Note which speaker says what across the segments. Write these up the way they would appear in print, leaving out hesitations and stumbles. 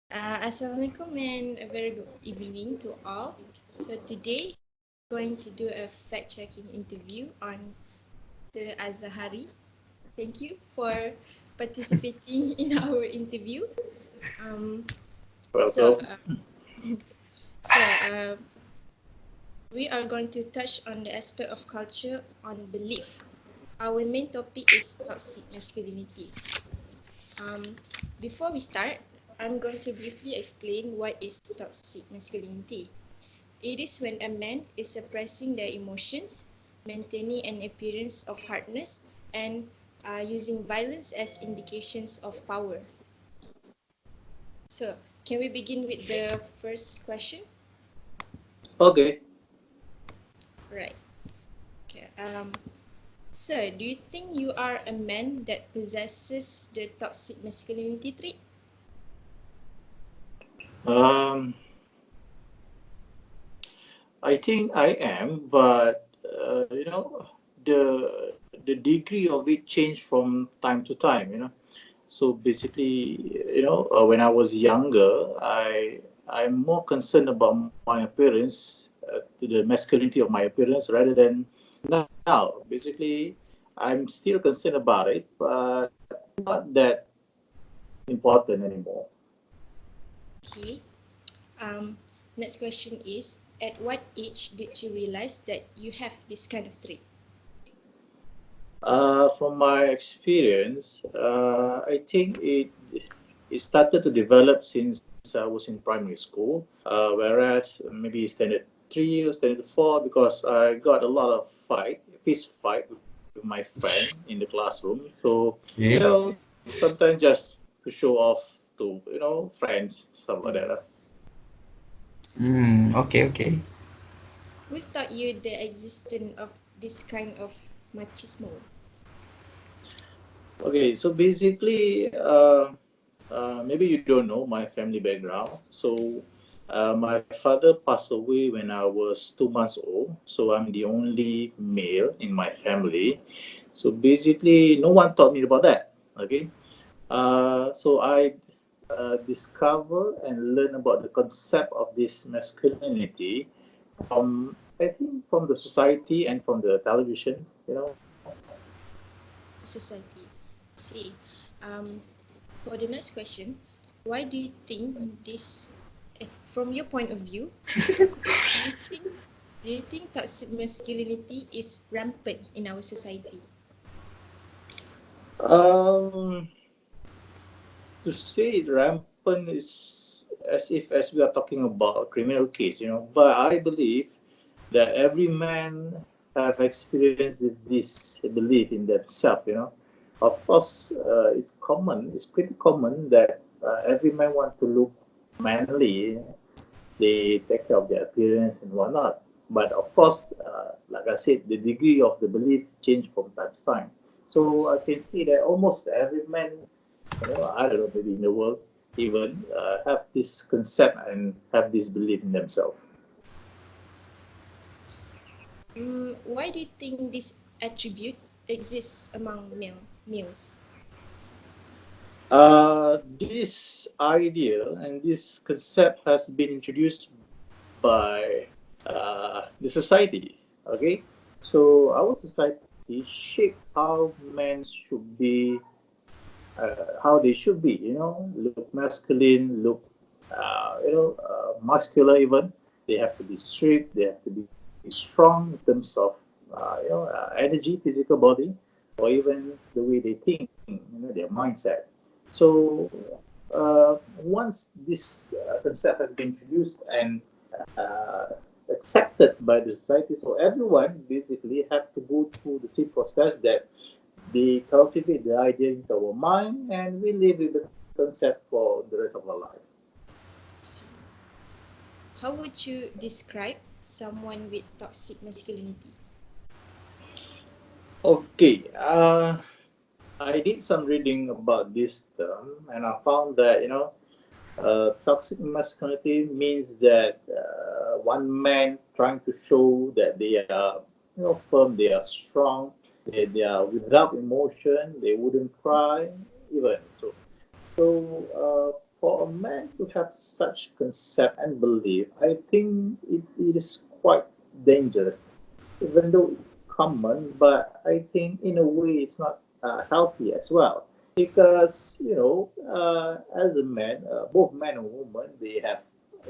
Speaker 1: Assalamualaikum and a very good evening to all. So today we're going to do a fact-checking interview on Sir Azahari. Thank you for participating in our interview. Um, so
Speaker 2: Welcome.
Speaker 1: uh, so we are going to touch on the aspect of culture on belief. Our main topic is toxic masculinity. Um, Before we start, I'm going to briefly explain what is toxic masculinity. It is when a man is suppressing their emotions, maintaining an appearance of hardness, and using violence as indications of power. So, can we begin with the first question?
Speaker 2: Okay.
Speaker 1: Right. Okay. Sir, do you think you are a man that possesses the toxic masculinity trait?
Speaker 2: Um, I think I am, but the degree of it changed from time to time. So basically, when I was younger, I'm more concerned about my appearance, to the masculinity of my appearance, rather than now. Basically, I'm still concerned about it, but not that important anymore.
Speaker 1: Okay. Um, Next question is, at what age did you realize that you have this kind of trait?
Speaker 2: From my experience, I think it started to develop since I was in primary school. Whereas maybe standard 3 or standard 4, because I got a lot of fist fight with my friend in the classroom. So
Speaker 3: Okay.
Speaker 2: sometimes just to show off to friends, stuff like that.
Speaker 3: Okay, okay.
Speaker 1: Who taught you the existence of this kind of machismo?
Speaker 2: Okay, so basically, maybe you don't know my family background. So, my father passed away when I was 2 months old. So, I'm the only male in my family. So, basically, no one taught me about that. Okay. So, I discover and learn about the concept of this masculinity from, I think, from the society and from the television.
Speaker 1: Society. See, um, for the next question, why do you think this, from your point of view, do you think do you think toxic masculinity is rampant in our society?
Speaker 2: Um, to say it rampant is as we are talking about a criminal case. But I believe that every man have experience with this belief in themselves. Of course, it's pretty common that every man want to look manly. They take care of their appearance and whatnot. But of course, like I said, the degree of the belief change from time to time. So I can see that almost every man, I don't know, maybe in the world, even have this concept and have this belief in themselves.
Speaker 1: Why do you think this attribute exists among males?
Speaker 2: This idea and this concept has been introduced by the society. Okay, so our society shape how men should be, how they should be. Look masculine, look, muscular. Even they have to be strict. They have to be strong in terms of, energy, physical body, or even the way they think. Their mindset. So once this concept has been introduced and uh, accepted by the society, so everyone basically have to go through the same process that they cultivate the idea into our mind, and we live with the concept for the rest of our life.
Speaker 1: How would you describe someone with toxic masculinity?
Speaker 2: Okay, I did some reading about this term, and I found that toxic masculinity means that one man trying to show that they are firm, they are strong, they are without emotion, they wouldn't cry even. So for a man to have such concept and belief, I think it is quite dangerous, even though it's common. But I think in a way it's not healthy as well, because as a man, both man and woman, they have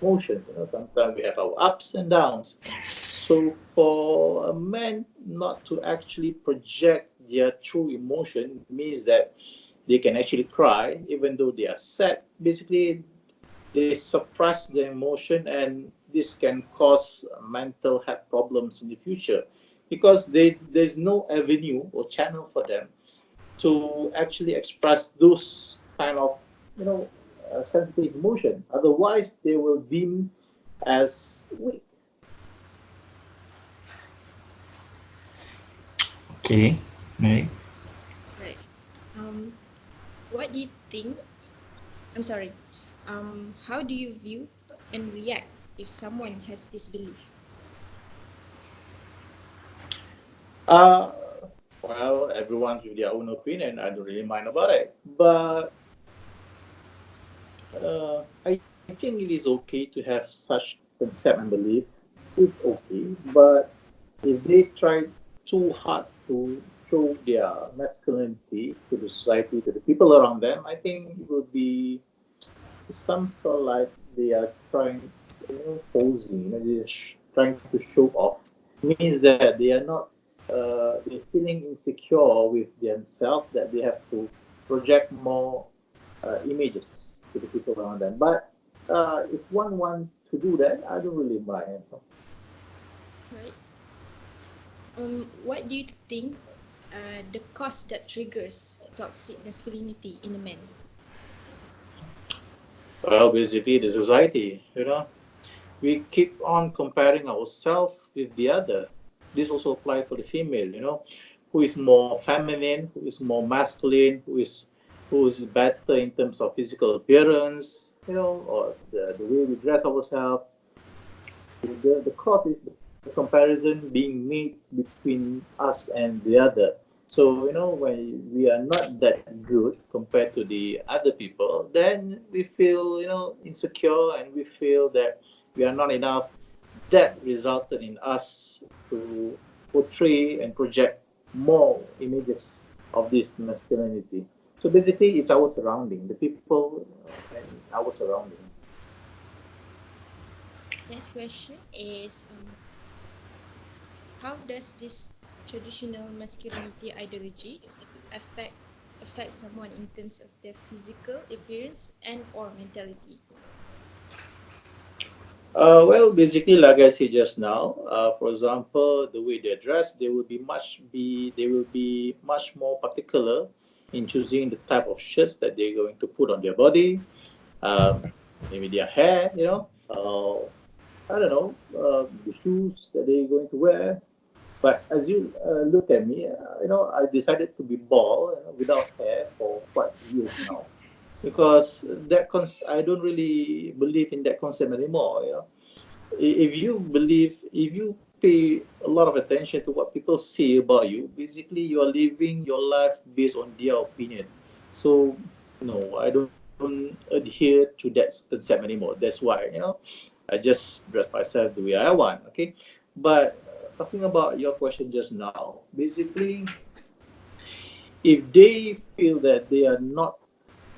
Speaker 2: emotions. Sometimes we have our ups and downs. So for a man not to actually project their true emotion means that they can actually cry even though they are sad. Basically, they suppress their emotion, and this can cause mental health problems in the future because there's no avenue or channel for them to actually express those kind of sensitive emotion. Otherwise, they will deem as weak.
Speaker 3: Okay. Right.
Speaker 1: Right. What do you think? I'm sorry. How do you view and react if someone has this belief?
Speaker 2: Uh, well, everyone's with their own opinion. I don't really mind about it. But I think it is okay to have such concept and belief. It's okay. But if they try too hard to show their masculinity to the society, to the people around them, I think it would be some sort of like they are trying, posing, they're trying to show off. Means that they are not, they're feeling insecure with themselves that they have to project more images to the people around them. But if one wants to do that, I don't really mind.
Speaker 1: Right. What do you think the cause that triggers toxic masculinity in a man?
Speaker 2: Well, basically, the society, we keep on comparing ourselves with the other. This also applies for the female, who is more feminine, who is more masculine, who is better in terms of physical appearance, or the way we dress ourselves. The cause is the comparison being made between us and the other. So, when we are not that good compared to the other people, then we feel, insecure, and we feel that we are not enough. That resulted in us to portray and project more images of this masculinity. So basically, it's our surrounding, the people and our surrounding.
Speaker 1: Next question is how does this traditional masculinity ideology affect affect someone in terms of their physical appearance and or mentality?
Speaker 2: Well, basically, like I said just now, for example, the way they dress, they will be much more particular in choosing the type of shirts that they're going to put on their body, maybe their hair, I don't know, the shoes that they're going to wear. But as you look at me, I decided to be bald, without hair for quite years now, because I don't really believe in that concept anymore. If you pay a lot of attention to what people say about you, basically you are living your life based on their opinion. So no, I don't adhere to that concept anymore. That's why, I just dress myself the way I want. Okay, but talking about your question just now, basically, if they feel that they are not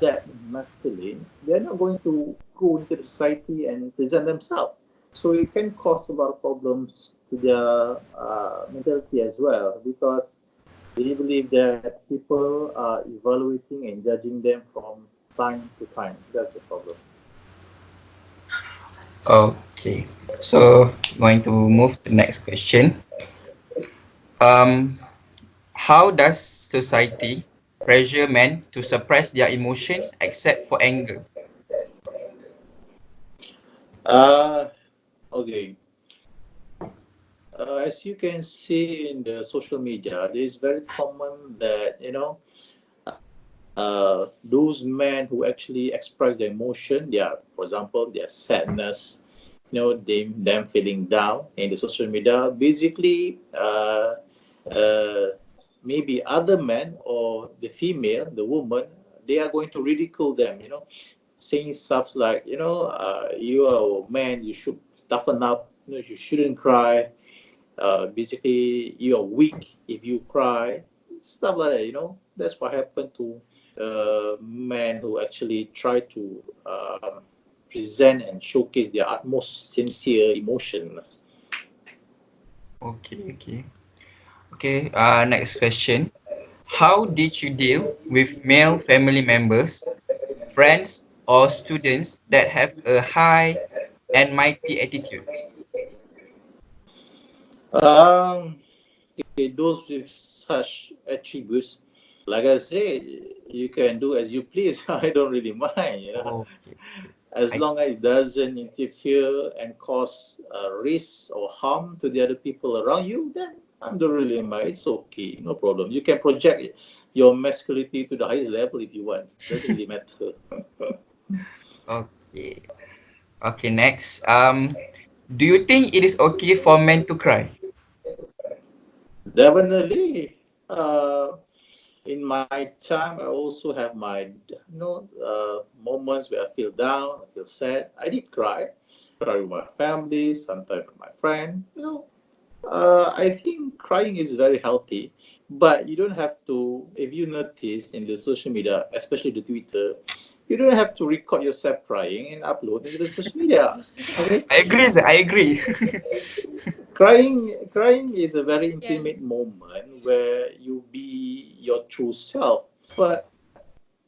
Speaker 2: that masculine, they're not going to go into the society and present themselves. So it can cause a lot of problems to their mentality as well, because they believe that people are evaluating and judging them from time to time. That's the problem.
Speaker 3: Okay. So going to move to the next question. Um, how does society pressure men to suppress their emotions except for anger?
Speaker 2: Uh, okay. As you can see in the social media, it is very common that those men who actually express their emotion, for example, their sadness, them feeling down in the social media, basically, maybe other men or the female, the woman, they are going to ridicule them, saying stuff like, you are a man, you should toughen up, you shouldn't cry. Basically, you are weak if you cry, stuff like that. That's what happened to men who actually try to present and showcase their utmost sincere emotion.
Speaker 3: Okay. Okay, next question. How did you deal with male family members, friends, or students that have a high and mighty attitude?
Speaker 2: Um, okay, those with such attributes, like I said, you can do as you please. I don't really mind.
Speaker 3: Okay,
Speaker 2: As
Speaker 3: I
Speaker 2: long as it doesn't interfere and cause risk or harm to the other people around you, then I don't really mind. It's okay, no problem. You can project your masculinity to the highest level if you want. Doesn't really matter.
Speaker 3: okay. Okay, next. Do you think it is okay for men to cry?
Speaker 2: Definitely. In my time, I also have my moments where I feel down, I feel sad. I did cry. Cry with my family, sometimes with my friend. I think crying is very healthy, but you don't have to. If you notice in the social media, especially the Twitter, you don't have to record yourself crying and upload into the social media. Okay,
Speaker 3: I agree, sir. I agree.
Speaker 2: crying is a very
Speaker 1: Yeah.
Speaker 2: intimate moment where you be your true self, but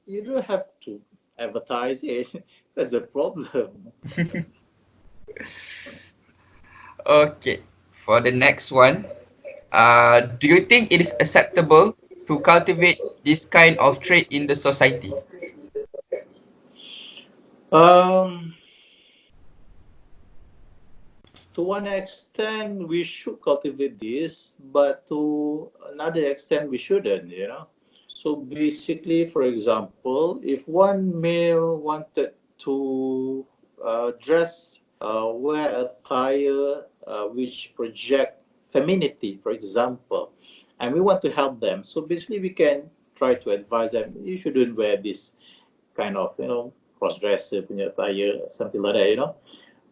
Speaker 2: you don't have to advertise it. That's the problem.
Speaker 3: Okay. For the next one, do you think it is acceptable to cultivate this kind of trait in the society?
Speaker 2: Um, to one extent, we should cultivate this, but to another extent, we shouldn't. So basically, for example, if one male wanted to dress, wear attire which project femininity, for example, and we want to help them, so basically we can try to advise them, you shouldn't wear this kind of, cross-dresser punya attire, something like that.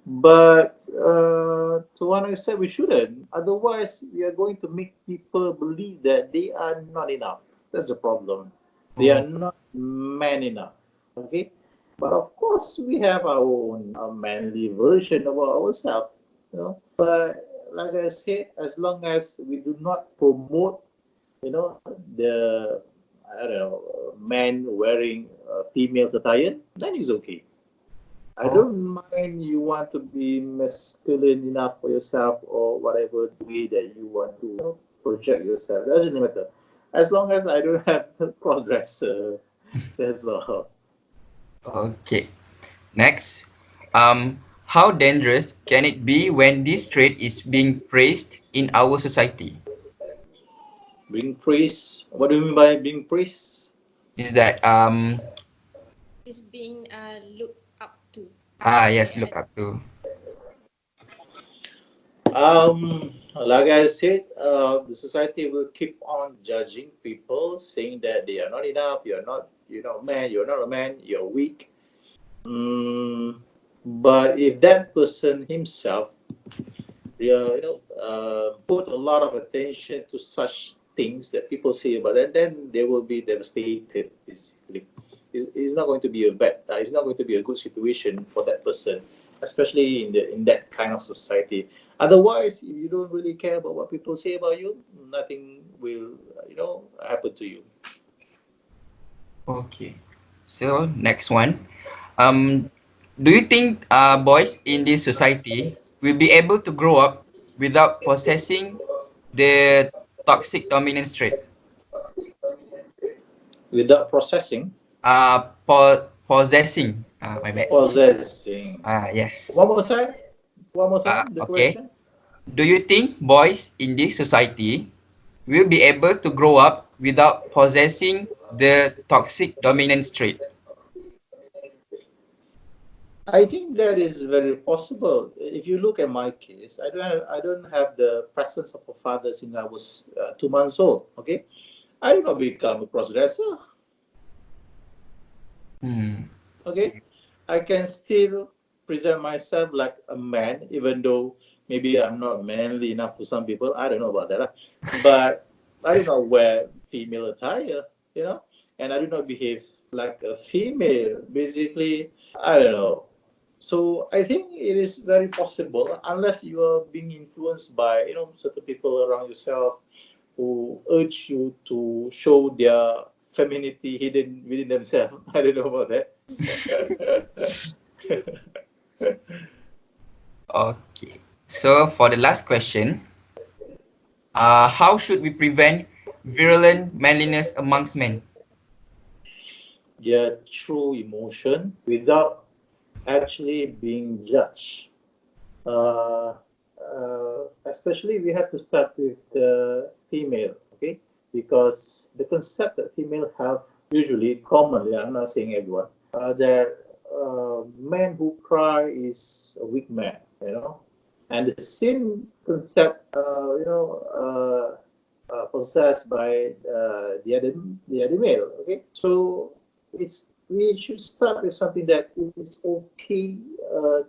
Speaker 2: But to one extent, we shouldn't. Otherwise, we are going to make people believe that they are not enough. That's the problem. They are
Speaker 3: Oh,
Speaker 2: not man enough. Okay? But of course, we have our own manly version of ourselves. But like I said, as long as we do not promote, the, I don't know, man wearing female attire, then it's okay. I
Speaker 3: oh,
Speaker 2: don't mind you want to be masculine enough for yourself or whatever way that you want to project yourself. Doesn't matter. As long as I don't have progress, that's all.
Speaker 3: okay. Next, how dangerous can it be when this trait is being praised in our society?
Speaker 2: Being praised. What do you mean by being praised?
Speaker 3: Is that
Speaker 1: Is being looked up to.
Speaker 3: yes,
Speaker 1: Yeah.
Speaker 3: look up to.
Speaker 2: Like I said, the society will keep on judging people, saying that they are not enough. You're not man. You're not a man. You're weak. Mm, but if that person himself, put a lot of attention to such things that people say about it, then they will be devastated. Basically, it's not going to be a bad. It's not going to be a good situation for that person, especially in that kind of society. Otherwise, if you don't really care about what people say about you, nothing will, happen to you.
Speaker 3: Okay. So next one. Um, do you think boys in this society will be able to grow up without possessing the toxic dominance trait?
Speaker 2: Without processing,
Speaker 3: Possessing. My bad.
Speaker 2: possessing. One
Speaker 3: Yes.
Speaker 2: more time. One more time. The
Speaker 3: Okay.
Speaker 2: question.
Speaker 3: Do you think boys in this society will be able to grow up without possessing the toxic dominance trait?
Speaker 2: I think that is very possible. If you look at my case, I don't have the presence of a father since I was 2 months old. Okay, I did not become a crossdresser.
Speaker 3: Hmm.
Speaker 2: Okay, I can still present myself like a man, even though maybe I'm not manly enough for some people. I don't know about that. But I do not wear female attire, you know, and I do not behave like a female. Basically, I don't know. So I think it is very possible, unless you are being influenced by, certain people around yourself who urge you to show their femininity hidden within themselves. I don't know about that.
Speaker 3: Okay. So for the last question, how should we prevent virulent manliness amongst men?
Speaker 2: Their true emotion without actually being judged. Uh, Especially, we have to start with the female, okay? Because the concept that female have usually, commonly, I'm not saying everyone, that man who cry is a weak man, and the same concept, possessed by the other male. Okay, so we should start with something that it's okay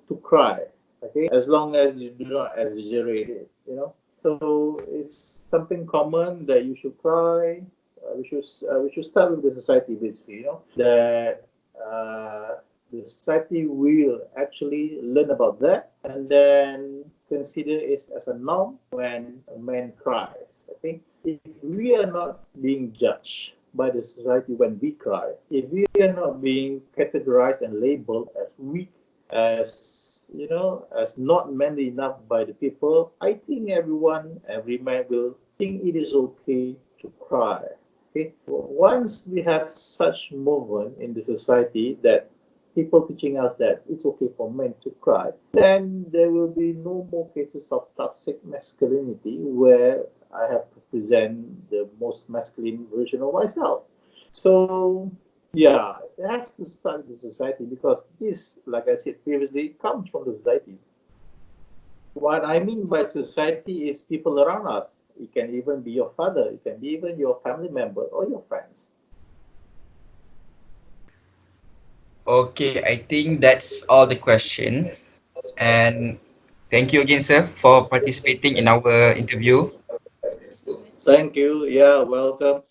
Speaker 2: to cry. Okay, as long as you do not exaggerate it. So it's something common that you should cry. We should start with the society, basically. That the society will actually learn about that and then consider it as a norm when a man cries. Okay, if we are not being judged by the society when we cry, if we are not being categorized and labeled as weak, as not manly enough by the people, I think every man will think it is okay to cry. Okay, once we have such movement in the society that people teaching us that it's okay for men to cry, then there will be no more cases of toxic masculinity where I have to present the most masculine version of myself. So, yeah, it has to start with society because this, like I said previously, comes from the society. What I mean by society is people around us. It can even be your father, it can be even your family member or your friends.
Speaker 3: Okay, I think that's all the question. And thank you again, sir, for participating in our interview.
Speaker 1: Thank you so much.
Speaker 2: Thank you. Yeah, welcome.